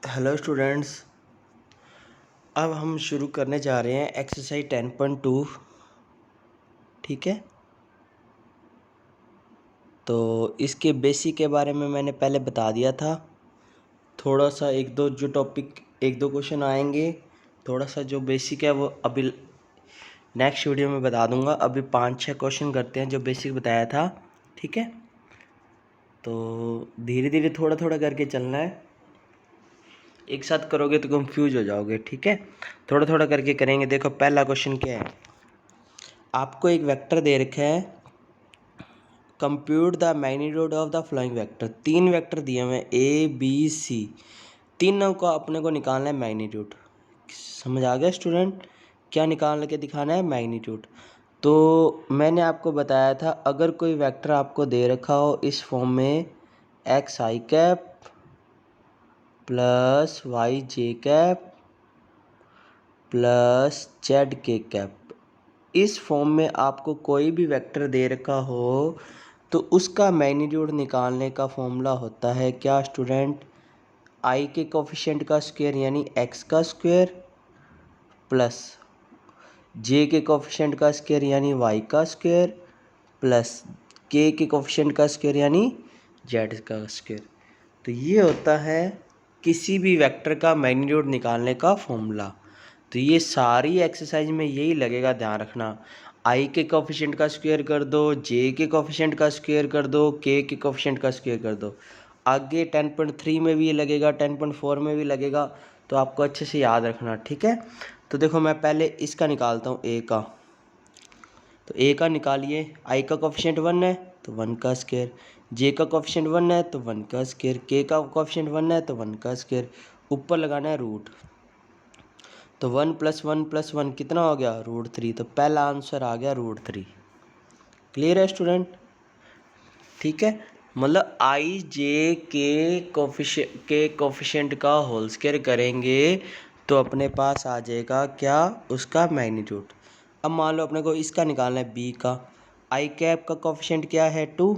Hello students. अब हम शुरू करने जा रहे हैं एक्सरसाइज 10.2। ठीक है, तो इसके बेसिक के बारे में मैंने पहले बता दिया था। थोड़ा सा एक दो क्वेश्चन आएंगे, थोड़ा सा जो बेसिक है वो अभी नेक्स्ट वीडियो में बता दूंगा। अभी 5-6 क्वेश्चन करते हैं जो बेसिक बताया था। ठीक है, तो धीरे धीरे थोड़ा थोड़ा करके चलना है, एक साथ करोगे तो कंफ्यूज हो जाओगे। ठीक है, थोड़ा थोड़ा करके करेंगे। देखो पहला क्वेश्चन क्या है, आपको एक वेक्टर दे रखा है, compute the magnitude of the flowing vector. 3 vector दिए हुए हैं ए बी सी, तीनों का अपने को निकालना है मैग्नीट्यूड। समझ आ गया स्टूडेंट? क्या निकाल के दिखाना है? मैग्नीट्यूड। तो मैंने आपको बताया था, अगर कोई वेक्टर आपको दे रखा हो इस फॉर्म में, एक्स आई कैप प्लस वाई जे कैप प्लस जेड के कैप, इस फॉर्म में आपको कोई भी वेक्टर दे रखा हो तो उसका मैग्नीट्यूड निकालने का फॉर्मूला होता है क्या स्टूडेंट? आई के कोफिशिएंट का स्क्वायर यानी एक्स का स्क्वायर प्लस जे के कोफिशिएंट का स्क्वायर यानी वाई का स्क्वायर प्लस के कोफिशिएंट का स्क्वायर यानी जेड का स्क्वायर। तो ये होता है किसी भी वेक्टर का मैग्नीट्यूड निकालने का फॉर्मूला। तो ये सारी एक्सरसाइज में यही लगेगा, ध्यान रखना। आई के कोफिशिएंट का स्क्वायर कर दो, जे के कोफिशिएंट का स्क्वायर कर दो, के कोफिशिएंट का स्क्वायर कर दो। आगे 10.3 में भी ये लगेगा, 10.4 में भी लगेगा, तो आपको अच्छे से याद रखना। ठीक है, तो देखो मैं पहले इसका निकालता हूँ ए का। तो ए का निकालिए, आई का कोफिशिएंट 1 है तो 1 का स्क्वायर, जे का कोफिशिएंट 1 है तो 1 का स्क्वायर, के का कोफिशिएंट 1 है तो 1 का स्क्वायर, ऊपर लगाना है रूट। तो 1 + 1 + 1 कितना हो गया? √3। तो पहला आंसर आ गया √3। क्लियर है स्टूडेंट? ठीक है, मतलब आई जे के कोफिशिएंट का होल स्क्वायर करेंगे तो अपने पास आ जाएगा क्या? उसका मैग्नीट्यूड। अब मान लो अपने को इसका निकालना है बी का। आई कैप का कोफिशिएंट क्या है? 2।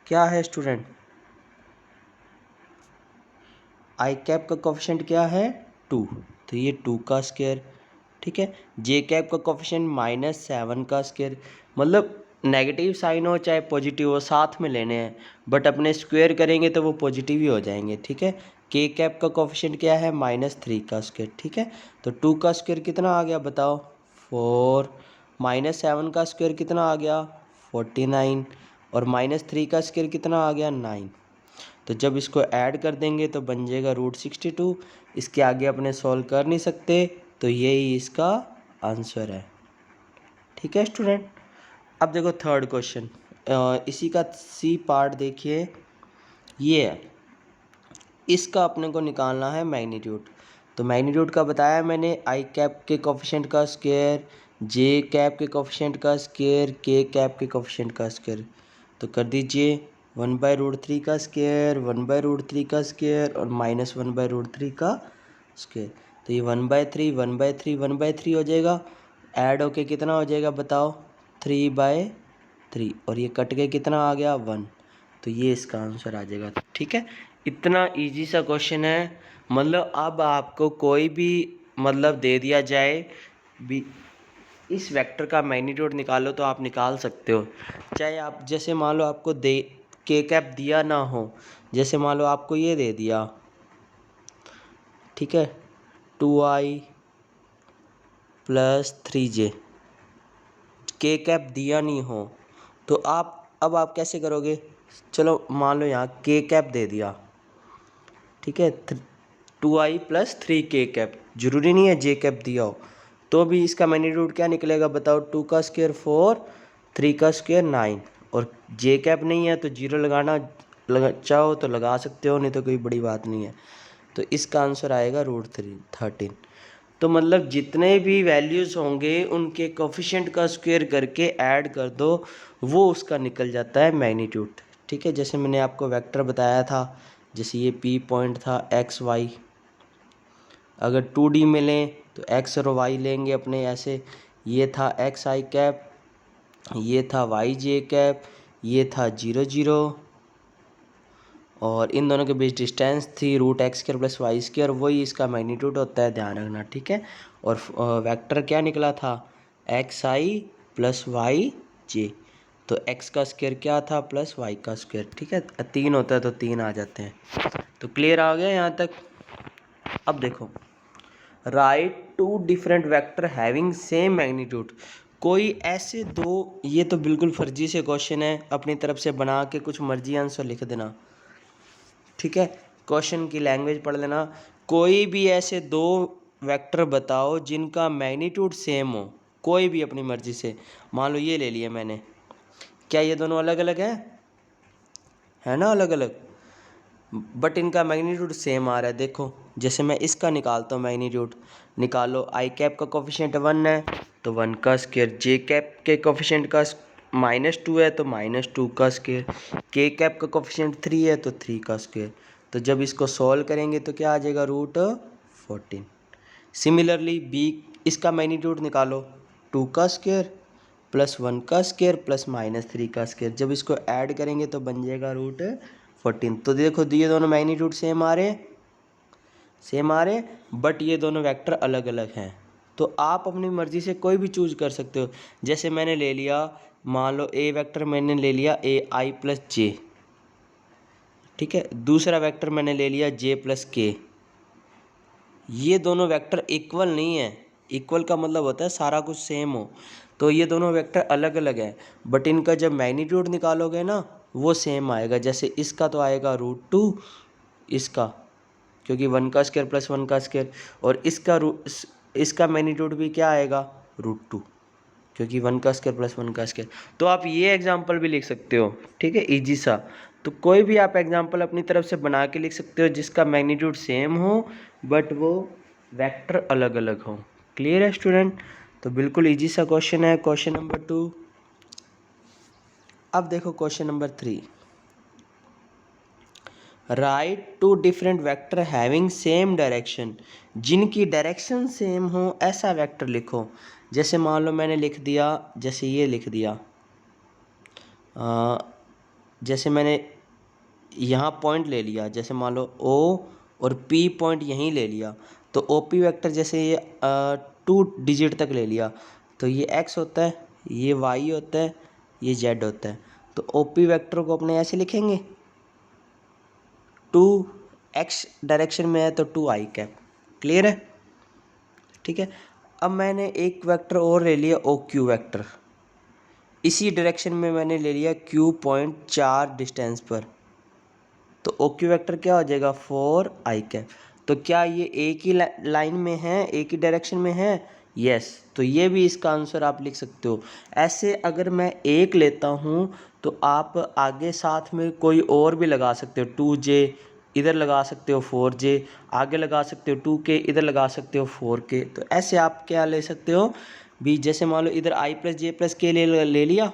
क्या है स्टूडेंट? आई कैप का कोफिशिएंट क्या है? 2। तो ये 2 का स्क्वायर। ठीक है, जे कैप का कोफिशिएंट -7 का स्क्वायर। मतलब नेगेटिव साइन हो चाहे पॉजिटिव हो, साथ में लेने हैं, बट अपने स्क्वायर करेंगे तो वो पॉजिटिव ही हो जाएंगे। ठीक है, के कैप का कोफिशिएंट क्या है? -3 का स्क्वायर। ठीक है, तो 2 का स्क्वायर कितना आ गया बताओ? 4। -7 का स्क्वायर कितना आ गया? 49। और -3 का स्क्वायर कितना आ गया? 9। तो जब इसको ऐड कर देंगे तो बन जाएगा √62। इसके आगे अपने सॉल्व कर नहीं सकते, तो यही इसका आंसर है। ठीक है स्टूडेंट, अब देखो थर्ड क्वेश्चन, इसी का सी पार्ट देखिए। ये है, इसका अपने को निकालना है मैग्नीट्यूड। तो मैग्नीट्यूड का बताया मैंने, आई कैप के कोफिशिएंट का स्क्वायर, जे कैप के कोफिशिएंट का स्क्वायर, के कैप के कोफिशिएंट का स्क्वायर। तो कर दीजिए 1/√3 का स्क्वायर, 1/√3 का स्क्वायर और -1/√3 का स्क्वायर। तो ये 1/3 1/3 1/3 हो जाएगा, ऐड होके कितना हो जाएगा बताओ? 3/3। और ये कट के कितना आ गया? 1। तो ये इसका आंसर आ जाएगा। ठीक है, इतना इजी सा क्वेश्चन है। मतलब अब आपको कोई भी मतलब दे दिया जाए भी, इस वेक्टर का मैग्नीट्यूड निकालो तो आप निकाल सकते हो। चाहे आप जैसे मान लो आपको दे के कैप दिया ना हो, जैसे मान लो आपको ये दे दिया, ठीक है, 2i + 3j, के कैप दिया नहीं हो तो अब आप कैसे करोगे? चलो मान लो यहाँ के कैप दे दिया, ठीक है, 2i + 3k कैप, जरूरी नहीं है जे कैप दिया हो, तो भी इसका मैग्नीट्यूड क्या निकलेगा बताओ? 2 का स्क्वायर 4, 3 का स्क्वायर 9, और जे कैप नहीं है तो जीरो चाहो तो लगा सकते हो, नहीं तो कोई बड़ी बात नहीं है। तो इसका आंसर आएगा √13। तो मतलब जितने भी वैल्यूज़ होंगे उनके कोफिशिएंट का स्क्वायर करके ऐड कर दो, वो उसका निकल जाता है मैग्नीट्यूड। ठीक है, जैसे मैंने आपको वेक्टर बताया था, जैसे ये पी पॉइंट था एक्स वाई, अगर 2D में लें तो एक्स और वाई लेंगे अपने ऐसे, ये था एक्स आई कैप, ये था वाई जे कैप, ये था 0 0, और इन दोनों के बीच डिस्टेंस थी root X square plus Y square, वही इसका मैग्नीट्यूड होता है, ध्यान रखना, ठीक है। और वेक्टर क्या निकला था, एक्स आई प्लस वाई जे, तो एक्स का स्क्वायर क्या था प्लस वाई का स्क्वायर, ठीक है। 3 होता है तो 3 आ जाते हैं। तो क्लियर आ गया यहाँ तक। अब देखो, write two different vector having same magnitude. कोई ऐसे दो, ये तो बिल्कुल फर्जी से क्वेश्चन है, अपनी तरफ से बना के कुछ मर्जी आंसर लिख देना, ठीक है। क्वेश्चन की लैंग्वेज पढ़ लेना। कोई भी ऐसे दो वेक्टर बताओ जिनका मैग्नीट्यूड सेम हो, कोई भी अपनी मर्जी से। मान लो ये ले लिया मैंने, क्या ये दोनों अलग अलग है ना, अलग अलग, बट इनका मैग्नीट्यूड सेम आ रहा है। देखो जैसे मैं इसका निकालता हूँ मैग्नीट्यूड, निकालो। आई कैप का कोफिशिएंट 1 है तो 1 का स्क्वायर, जे कैप के कोफिशिएंट का -2 है तो -2 का स्क्वायर, के कैप का कोफिशिएंट 3 है तो 3 का स्क्वायर। तो जब इसको सॉल्व करेंगे तो क्या आ जाएगा, √14। सिमिलरली बी, इसका मैग्नीट्यूड निकालो, 2 का स्क्वायर प्लस 1 का स्क्वायर प्लस -3 का स्क्वायर, जब इसको ऐड करेंगे तो बन जाएगा √14। तो देखो ये दोनों मैग्नीट्यूड सेम आ रहे, बट ये दोनों वेक्टर अलग अलग हैं। तो आप अपनी मर्ज़ी से कोई भी चूज कर सकते हो। जैसे मैंने ले लिया, मान लो ए वेक्टर मैंने ले लिया ए आई प्लस जे, ठीक है। दूसरा वेक्टर मैंने ले लिया जे प्लस के। ये दोनों वेक्टर इक्वल नहीं है। इक्वल का मतलब होता है सारा कुछ सेम हो। तो ये दोनों वेक्टर अलग अलग हैं, बट इनका जब मैग्नीट्यूड निकालोगे ना वो सेम आएगा। जैसे इसका तो आएगा √2, इसका क्योंकि 1 का स्क्वायर प्लस 1 का स्क्वायर, और इसका मैग्नीट्यूड भी क्या आएगा, √2, क्योंकि 1 का स्क्वायर प्लस 1 का स्क्वायर। तो आप ये एग्जाम्पल भी लिख सकते हो, ठीक है, इजी सा। तो कोई भी आप एग्जाम्पल अपनी तरफ से बना के लिख सकते हो जिसका मैग्नीट्यूड सेम हो बट वो वेक्टर अलग अलग हो। क्लियर है स्टूडेंट। तो बिल्कुल इजी सा क्वेश्चन है, क्वेश्चन नंबर 2। अब देखो question number 3, write two different vector having same direction. जिनकी डायरेक्शन सेम हो ऐसा वेक्टर लिखो। जैसे मान लो मैंने लिख दिया, जैसे ये लिख दिया, जैसे मैंने यहाँ पॉइंट ले लिया, जैसे मान लो O और P पॉइंट यहीं ले लिया, तो OP वेक्टर जैसे ये 2 डिजिट तक ले लिया, तो ये X होता है, ये Y होता है, ये Z होता है। तो OP वेक्टर को अपने ऐसे लिखेंगे, 2x डायरेक्शन में है तो 2i कैप। क्लियर है, ठीक है। अब मैंने एक वेक्टर और ले लिया OQ वेक्टर, इसी डायरेक्शन में मैंने ले लिया Q पॉइंट 4 डिस्टेंस पर, तो OQ वेक्टर क्या हो जाएगा, 4i कैप। तो क्या ये एक ही लाइन में है, एक ही डायरेक्शन में है, यस। तो ये भी इसका आंसर आप लिख सकते हो। ऐसे अगर मैं एक लेता हूँ तो आप आगे साथ में कोई और भी लगा सकते हो, 2j इधर लगा सकते हो, 4j आगे लगा सकते हो, 2k इधर लगा सकते हो, 4k। तो ऐसे आप क्या ले सकते हो भी, जैसे मान लो इधर i प्लस जे प्लस के ले लिया,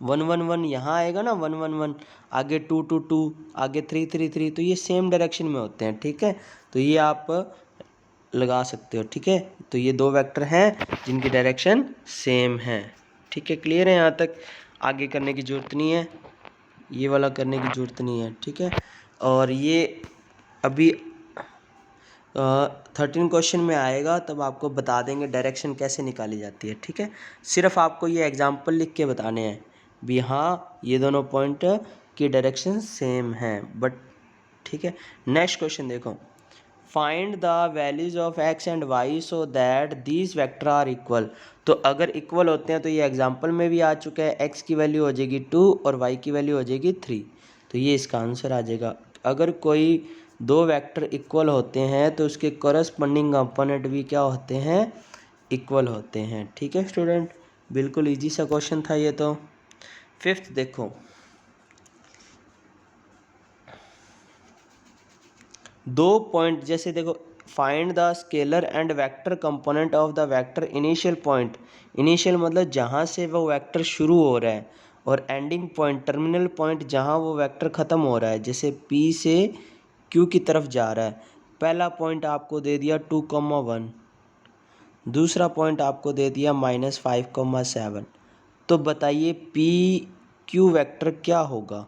1 1 1 यहाँ आएगा ना, 1 1 1, आगे 2 2 2, आगे 3 3 3, तो ये सेम डायरेक्शन में होते हैं, ठीक है। तो ये आप लगा सकते हो, ठीक है। तो ये दो वेक्टर हैं जिनकी डायरेक्शन सेम है, ठीक है। क्लियर है यहाँ तक, आगे करने की ज़रूरत नहीं है, ये वाला करने की ज़रूरत नहीं है, ठीक है। और ये अभी 13 क्वेश्चन में आएगा तब आपको बता देंगे डायरेक्शन कैसे निकाली जाती है, ठीक है। सिर्फ आपको ये एग्जांपल लिख के बताने हैं भी, हाँ ये दोनों पॉइंट की डायरेक्शन सेम हैं, बट ठीक है। नेक्स्ट क्वेश्चन देखो, find the values of x and y so that these vector are equal. तो अगर इक्वल होते हैं तो ये एग्जांपल में भी आ चुका है, x की वैल्यू हो जाएगी 2 और y की वैल्यू हो जाएगी 3, तो ये इसका आंसर आ जाएगा। अगर कोई दो वेक्टर इक्वल होते हैं तो उसके करस्पॉन्डिंग कंपोनेंट भी क्या होते हैं, इक्वल होते हैं, ठीक है स्टूडेंट। बिल्कुल इजी सा क्वेश्चन था ये तो। 5th देखो, दो पॉइंट, जैसे देखो, find the scalar and vector component of the vector initial point. Initial मतलब जहाँ से वो वेक्टर शुरू हो रहा है, और एंडिंग पॉइंट टर्मिनल पॉइंट जहाँ वो वेक्टर ख़त्म हो रहा है, जैसे P से Q की तरफ जा रहा है। पहला पॉइंट आपको दे दिया 2,1, दूसरा पॉइंट आपको दे दिया -5,7। तो बताइए P Q वेक्टर क्या होगा।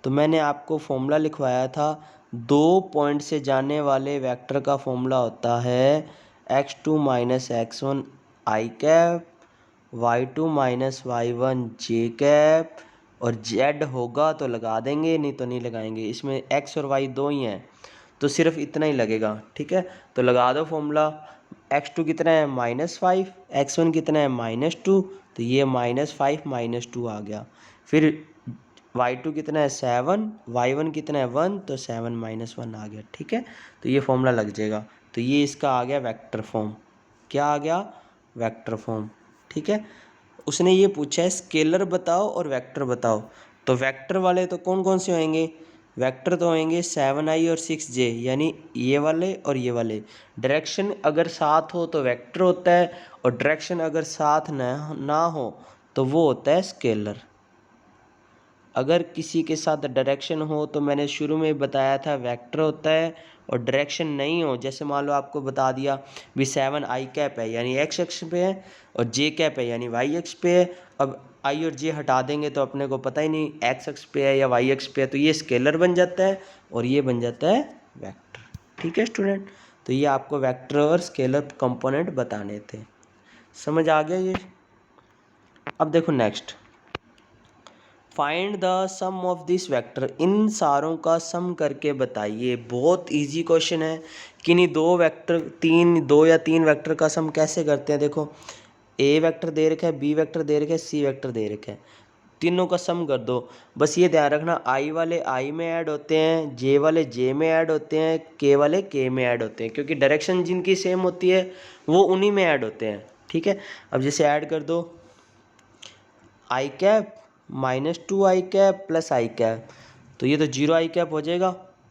तो मैंने आपको फॉर्मूला लिखवाया था, 2 पॉइंट से जाने वाले वेक्टर का फॉर्मूला होता है x2 माइनस x1 आई कैप, y2 माइनस y1 जे कैप, और z होगा तो लगा देंगे, नहीं तो नहीं लगाएंगे। इसमें x और y दो ही हैं तो सिर्फ इतना ही लगेगा, ठीक है। तो लगा दो फॉर्मूला। x2 कितना है -5, x1 कितना है -2, तो ये -5 -2 आ गया। फिर y2 कितना है 7, y1 कितना है 1, तो 7 - 1 आ गया, ठीक है। तो ये फॉर्मूला लग जाएगा। तो ये इसका आ गया वेक्टर फॉर्म। क्या आ गया? वेक्टर फॉर्म, ठीक है। उसने ये पूछा है स्केलर बताओ और वेक्टर बताओ। तो वेक्टर वाले तो कौन कौन से होंगे? वेक्टर तो होंगे 7i और 6j, यानी ये वाले और ये वाले। डायरेक्शन अगर साथ हो तो वेक्टर होता है, और डायरेक्शन अगर साथ ना हो तो वो होता है स्केलर। अगर किसी के साथ डायरेक्शन हो तो मैंने शुरू में बताया था वेक्टर होता है, और डायरेक्शन नहीं हो, जैसे मान लो आपको बता दिया भी 7 आई कैप है यानी एक्स अक्ष पे है, और जे कैप है यानी वाई अक्ष पे है। अब आई और जे हटा देंगे तो अपने को पता ही नहीं एक्स अक्ष पे है या वाई अक्ष पे है, तो ये स्केलर बन जाता है और ये बन जाता है वेक्टर, ठीक है स्टूडेंट। तो ये आपको वेक्टर और स्केलर कंपोनेंट बताने थे, समझ आ गया ये। अब देखो next, find the sum of this vector. इन सारों का सम करके बताइए। बहुत इजी क्वेश्चन है। किन्हीं दो या तीन वेक्टर का सम कैसे करते हैं? देखो, ए वेक्टर दे रखा है, बी वेक्टर दे रखा है, सी वेक्टर दे रखा है, तीनों का सम कर दो। बस ये ध्यान रखना, आई वाले आई में ऐड होते हैं, जे वाले जे में ऐड होते हैं, के वाले के में ऐड होते हैं, क्योंकि डायरेक्शन जिनकी सेम होती है वो उन्हीं में ऐड होते हैं, ठीक है। अब जैसे ऐड कर दो, आई कैप -2 आई कैप प्लस आई कैप, तो ये तो 0 आई कैप हो जाएगा,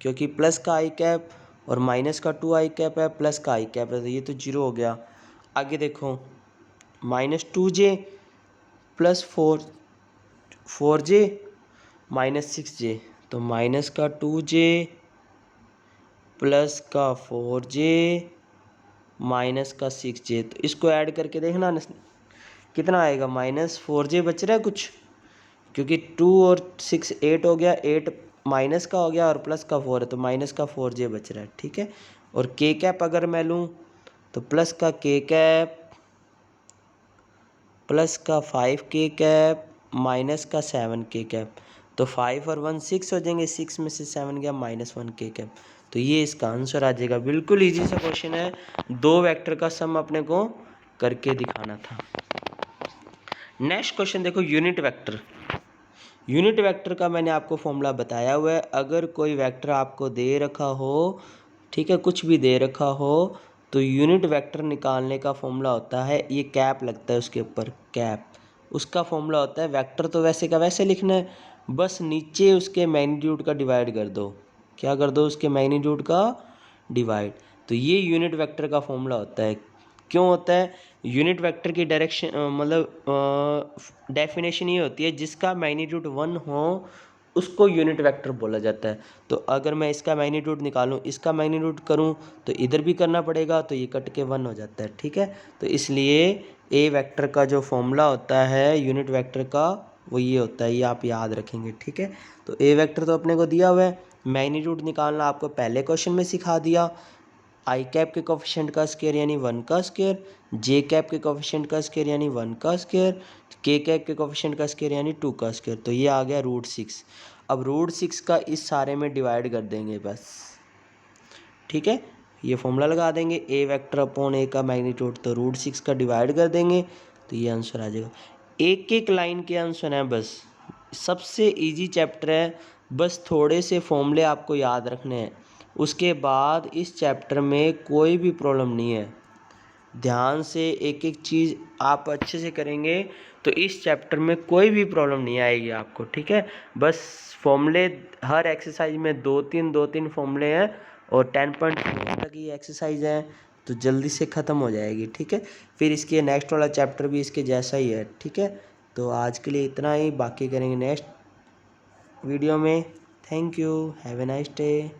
क्योंकि प्लस का आई कैप और माइनस का 2 आई कैप है, प्लस का आई कैप है, तो ये तो 0 हो गया। आगे देखो, -2j प्लस 4j -6j, तो माइनस का 2j प्लस का 4j माइनस का 6j, तो इसको ऐड करके देखना कितना आएगा। -4j बच रहा है कुछ, क्योंकि 2 और 6 8 हो गया, 8 माइनस का हो गया और प्लस का 4 है, तो माइनस का 4j बच रहा है, ठीक है। और के कैप अगर मैं लूँ तो प्लस का के कैप प्लस का 5k कैप माइनस का 7k कैप, तो 5 और 1 6 हो जाएंगे, 6 में से 7 गया -1k कैप, तो ये इसका आंसर आ जाएगा। बिल्कुल ईजी सा क्वेश्चन है, दो वेक्टर का सम अपने को करके दिखाना था। नेक्स्ट क्वेश्चन देखो, यूनिट वेक्टर। यूनिट वेक्टर का मैंने आपको फॉर्मूला बताया हुआ है। अगर कोई वेक्टर आपको दे रखा हो, ठीक है, कुछ भी दे रखा हो, तो यूनिट वेक्टर निकालने का फॉर्मूला होता है, ये कैप लगता है उसके ऊपर, कैप, उसका फॉर्मूला होता है, वेक्टर तो वैसे का वैसे लिखना है, बस नीचे उसके मैग्नीट्यूड का डिवाइड कर दो। क्या कर दो? उसके मैग्नीट्यूड का डिवाइड। तो ये यूनिट वेक्टर का फॉर्मूला होता है। क्यों होता है? यूनिट वेक्टर की डायरेक्शन मतलब डेफिनेशन ये होती है, जिसका मैग्नीट्यूड 1 हो उसको यूनिट वेक्टर बोला जाता है। तो अगर मैं इसका मैग्नीट्यूड निकालूं, इसका मैग्नीट्यूड करूं, तो इधर भी करना पड़ेगा, तो ये कट के 1 हो जाता है, ठीक है। तो इसलिए ए वेक्टर का जो फॉर्मूला होता है यूनिट वेक्टर का, वो ये होता है, ये आप याद रखेंगे, ठीक है। तो ए वेक्टर तो अपने को दिया हुआ है, मैग्नीट्यूड निकालना आपको पहले क्वेश्चन में सिखा दिया। आई कैप के कोफिशिएंट का स्क्वायर यानी 1 का स्क्वायर, जे कैप के कोफिशिएंट का स्क्वायर यानी 1 का स्क्वायर, के कैप के कोफिशिएंट का स्क्वायर यानी 2 का स्क्वायर, तो ये आ गया √6। अब √6 का इस सारे में डिवाइड कर देंगे बस, ठीक है। ये फॉर्मूला लगा देंगे, ए वेक्टर अपॉन ए का मैग्नीट्यूड, तो √6 का डिवाइड कर देंगे, तो ये आंसर आ जाएगा। एक एक लाइन के आंसर हैं बस, सबसे इजी चैप्टर है, बस थोड़े से फॉर्मूले आपको याद रखने हैं, उसके बाद इस चैप्टर में कोई भी प्रॉब्लम नहीं है। ध्यान से एक एक चीज़ आप अच्छे से करेंगे तो इस चैप्टर में कोई भी प्रॉब्लम नहीं आएगी आपको, ठीक है। बस फॉर्मूले हर एक्सरसाइज में दो तीन फॉर्मूले हैं, और 10.4 तक ये एक्सरसाइज है, तो जल्दी से ख़त्म हो जाएगी, ठीक है। फिर इसके नेक्स्ट वाला चैप्टर भी इसके जैसा ही है, ठीक है। तो आज के लिए इतना ही, बाकी करेंगे नेक्स्ट वीडियो में। Thank you, have a nice day.